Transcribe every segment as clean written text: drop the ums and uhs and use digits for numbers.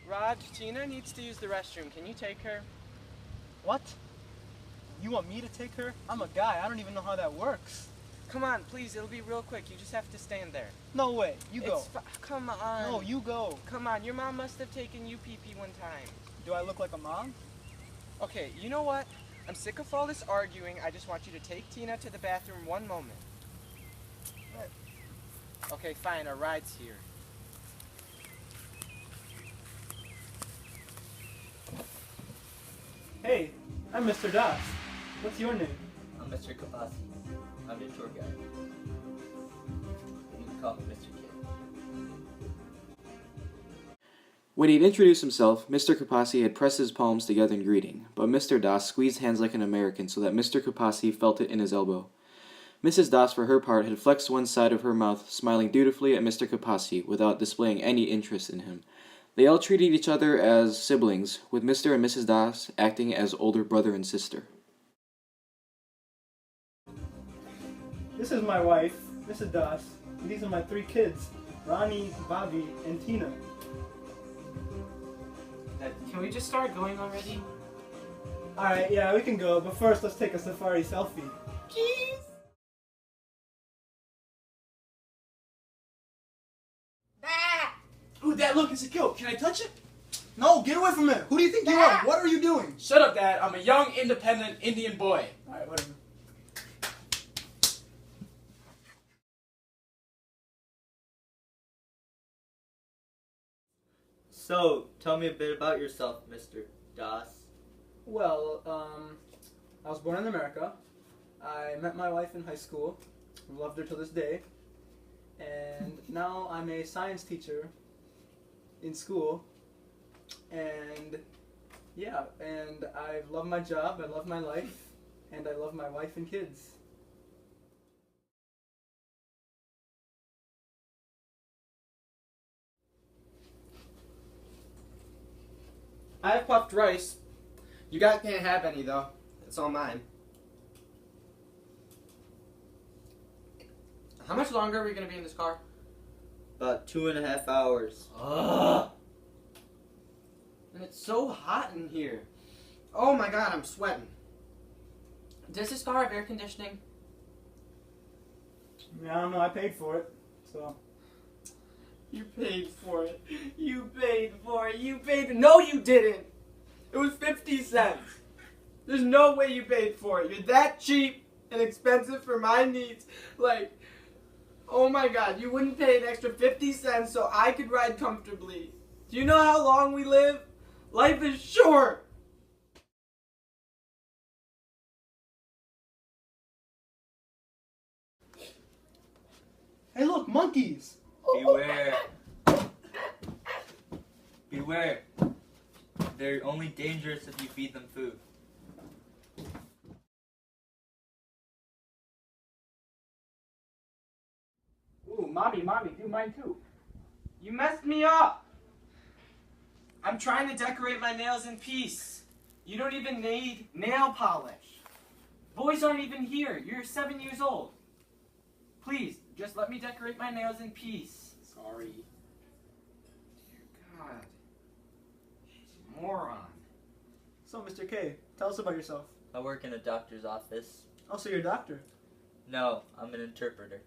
Raj, Tina needs to use the restroom. Can you take her? What? You want me to take her? I'm a guy. I don't even know how that works. Come on, please. It'll be real quick. You just have to stand there. No way. You go. Come on. No, you go. Come on. Your mom must have taken you pee-pee one time. Do I look like a mom? Okay, you know what? I'm sick of all this arguing. I just want you to take Tina to the bathroom one moment. Right. Okay, fine. Our ride's here. Hey, I'm Mr. Das. What's your name? I'm Mr. Kapasi. I'm your tour guide. You can call me Mr. Kid. When he'd introduced himself, Mr. Kapasi had pressed his palms together in greeting, but Mr. Das squeezed hands like an American so that Mr. Kapasi felt it in his elbow. Mrs. Das, for her part, had flexed one side of her mouth, smiling dutifully at Mr. Kapasi without displaying any interest in him. They all treated each other as siblings, with Mr. and Mrs. Das acting as older brother and sister. This is my wife, Mrs. Das, and these are my 3 kids, Ronnie, Bobby, and Tina. Can we just start going already? Alright, yeah, we can go, but first let's take a safari selfie. Jeez! Ooh, Dad, look, it's a kill. Can I touch it? No, get away from it. Who do you think you are? What are you doing? Shut up, Dad. I'm a young, independent Indian boy. Alright, whatever. So, tell me a bit about yourself, Mr. Das. Well, I was born in America. I met my wife in high school. Loved her till this day. And now I'm a science teacher in school. And yeah, and I love my job, I love my life, and I love my wife and kids. I have puffed rice. You guys can't have any, though. It's all mine. How much longer are we going to be in this car? About 2.5 hours. Ugh! And it's so hot in here. Oh my god, I'm sweating. Does this car have air conditioning? Yeah, I don't know, I paid for it, so. You paid for it. You paid for it. You paid. No, you didn't. It was 50 cents. There's no way you paid for it. You're that cheap and expensive for my needs. Like, oh my god, you wouldn't pay an extra 50 cents so I could ride comfortably. Do you know how long we live? Life is short. Hey look, monkeys! Beware. Beware. They're only dangerous if you feed them food. Ooh, mommy, do mine too. You messed me up. I'm trying to decorate my nails in peace. You don't even need nail polish. Boys aren't even here. You're 7 years old. Please, just let me decorate my nails in peace. Sorry. Dear God. Moron. So, Mr. K, tell us about yourself. I work in a doctor's office. Oh, so you're a doctor. No, I'm an interpreter.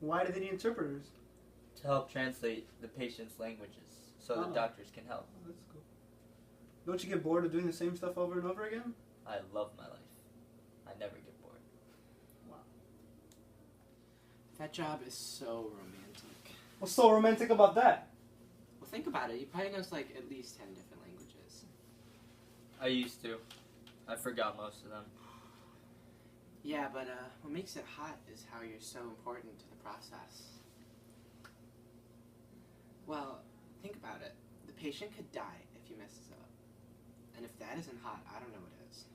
Why do they need interpreters? To help translate the patient's languages so the Oh. doctors can help. Oh, that's cool. Don't you get bored of doing the same stuff over and over again? I love my life. I never get bored. Wow. That job is so romantic. What's so romantic about that? Well, think about it. You probably knows like at least 10 different languages. I used to. I forgot most of them. Yeah, but what makes it hot is how you're so important to the process. Well, think about it. The patient could die if you messes up. And if that isn't hot, I don't know what is.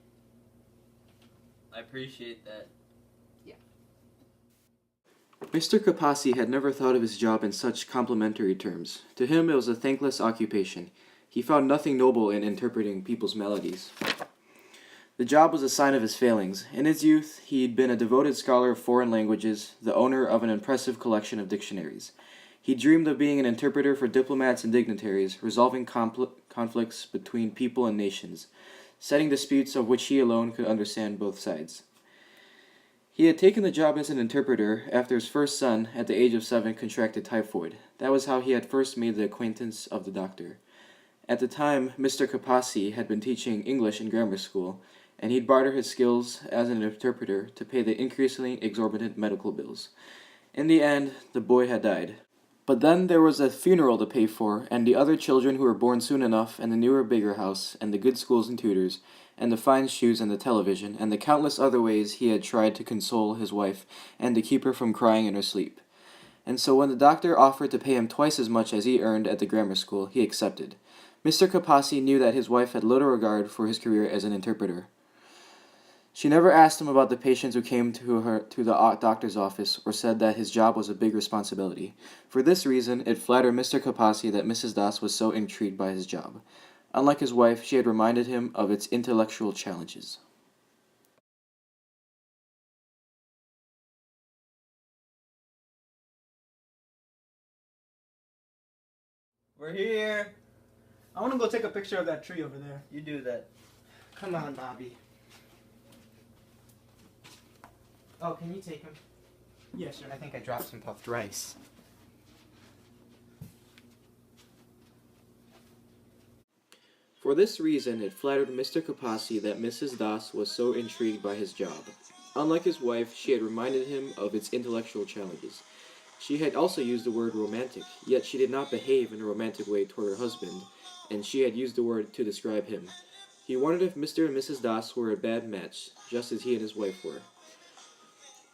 I appreciate that. Yeah. Mr. Kapasi had never thought of his job in such complimentary terms. To him, it was a thankless occupation. He found nothing noble in interpreting people's melodies. The job was a sign of his failings. In his youth, he'd been a devoted scholar of foreign languages, the owner of an impressive collection of dictionaries. He dreamed of being an interpreter for diplomats and dignitaries, resolving conflicts between people and nations, setting disputes of which he alone could understand both sides. He had taken the job as an interpreter after his first son, at the age of 7, contracted typhoid. That was how he had first made the acquaintance of the doctor. At the time, Mr. Kapasi had been teaching English in grammar school, and he'd barter his skills as an interpreter to pay the increasingly exorbitant medical bills. In the end, the boy had died. But then there was a funeral to pay for, and the other children who were born soon enough, and the newer, bigger house, and the good schools and tutors, and the fine shoes and the television, and the countless other ways he had tried to console his wife and to keep her from crying in her sleep. And so when the doctor offered to pay him twice as much as he earned at the grammar school, he accepted. Mr. Kapasi knew that his wife had little regard for his career as an interpreter. She never asked him about the patients who came to the doctor's office or said that his job was a big responsibility. For this reason, it flattered Mr. Kapasi that Mrs. Das was so intrigued by his job. Unlike his wife, she had reminded him of its intellectual challenges. We're here. I want to go take a picture of that tree over there. You do that. Come on, Bobby. Oh, can you take him? Yeah, sure. I think I dropped some puffed rice. For this reason, it flattered Mr. Kapasi that Mrs. Das was so intrigued by his job. Unlike his wife, she had reminded him of its intellectual challenges. She had also used the word romantic, yet she did not behave in a romantic way toward her husband, and she had used the word to describe him. He wondered if Mr. and Mrs. Das were a bad match, just as he and his wife were.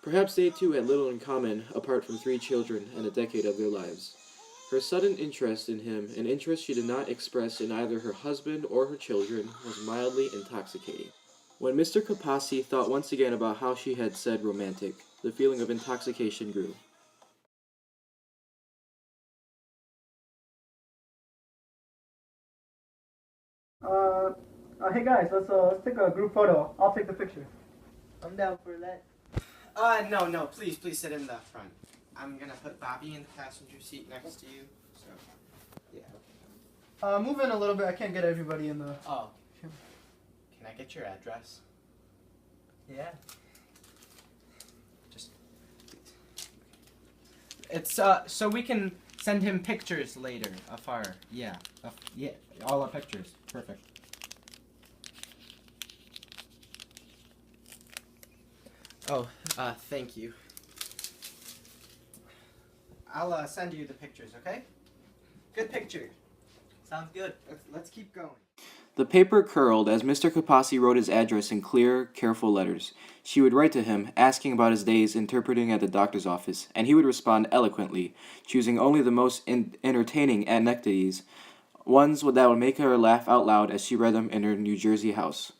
Perhaps they too had little in common, apart from 3 children and a decade of their lives. Her sudden interest in him, an interest she did not express in either her husband or her children, was mildly intoxicating. When Mr. Kapasi thought once again about how she had said romantic, the feeling of intoxication grew. Hey guys, let's take a group photo. I'll take the picture. I'm down for that. No, please sit in the front. I'm gonna put Bobby in the passenger seat next to you, so, yeah. Move in a little bit. I can't get everybody in the... Oh, can I get your address? Yeah. Just, it's, so we can send him pictures later of our, yeah, all our pictures. Perfect. Oh, thank you. I'll send you the pictures, okay? Good picture. Sounds good. Let's keep going. The paper curled as Mr. Kapasi wrote his address in clear, careful letters. She would write to him, asking about his days interpreting at the doctor's office, and he would respond eloquently, choosing only the most entertaining anecdotes, ones that would make her laugh out loud as she read them in her New Jersey house.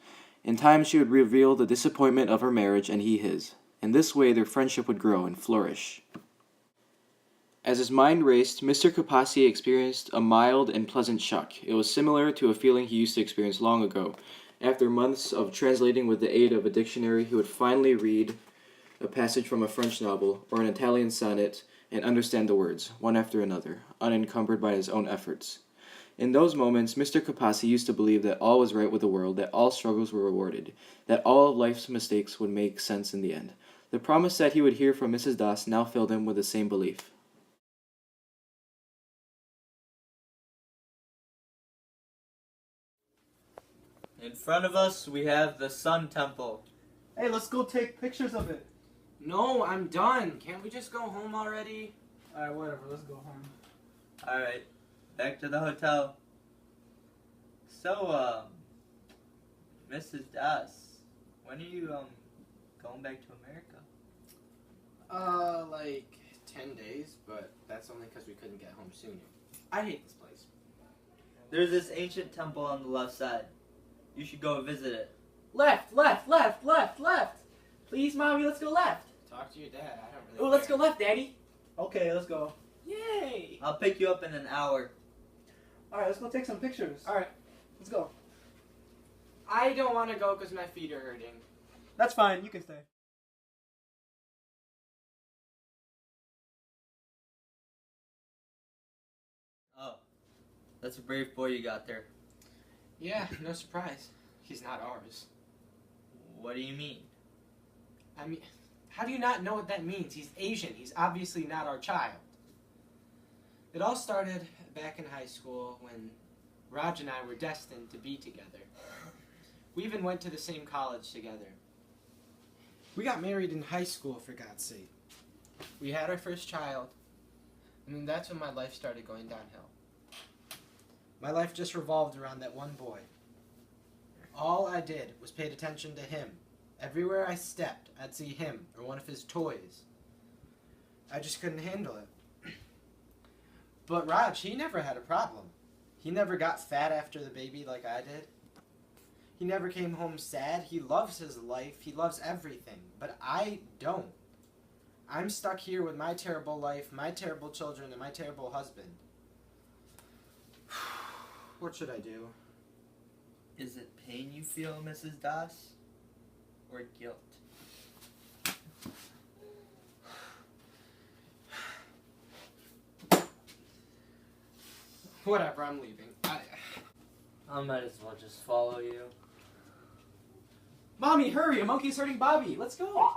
In time, she would reveal the disappointment of her marriage and he his. In this way, their friendship would grow and flourish. As his mind raced, Mr. Kapasi experienced a mild and pleasant shock. It was similar to a feeling he used to experience long ago. After months of translating with the aid of a dictionary, he would finally read a passage from a French novel or an Italian sonnet and understand the words, one after another, unencumbered by his own efforts. In those moments, Mr. Kapasi used to believe that all was right with the world, that all struggles were rewarded, that all of life's mistakes would make sense in the end. The promise that he would hear from Mrs. Das now filled him with the same belief. In front of us, we have the Sun Temple. Hey, let's go take pictures of it. No, I'm done. Can't we just go home already? Alright, whatever. Let's go home. Alright, back to the hotel. So, Mrs. Das, when are you, going back to America? Like 10 days, but that's only because we couldn't get home sooner. I hate this place. There's this ancient temple on the left side. You should go visit it. Left. Please, Mommy, let's go left. Talk to your dad. I don't really. Oh, let's go left, Daddy. Okay, let's go. Yay! I'll pick you up in an hour. Alright, let's go take some pictures. All right. Let's go. I don't want to go because my feet are hurting. That's fine. You can stay. Oh, that's a brave boy you got there. Yeah, no surprise. He's not ours. What do you mean? I mean, how do you not know what that means? He's Asian. He's obviously not our child. It all started back in high school when Raj and I were destined to be together. We even went to the same college together. We got married in high school, for God's sake. We had our first child, and then that's when my life started going downhill. My life just revolved around that one boy. All I did was paid attention to him. Everywhere I stepped, I'd see him or one of his toys. I just couldn't handle it. But Raj, he never had a problem. He never got fat after the baby like I did. He never came home sad. He loves his life. He loves everything. But I don't. I'm stuck here with my terrible life, my terrible children, and my terrible husband. What should I do? Is it pain you feel, Mrs. Das? Or guilt? Whatever, I'm leaving. I might as well just follow you. Mommy, hurry! A monkey's hurting Bobby. Let's go.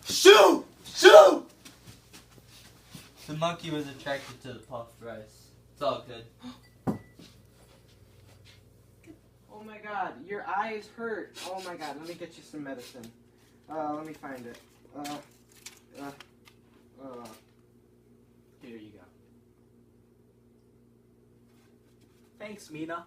Shoot! Shoot! The monkey was attracted to the puffed rice. It's all good. Oh my god, your eyes hurt. Oh my god, let me get you some medicine. Let me find it. Here you go. Thanks, Mina.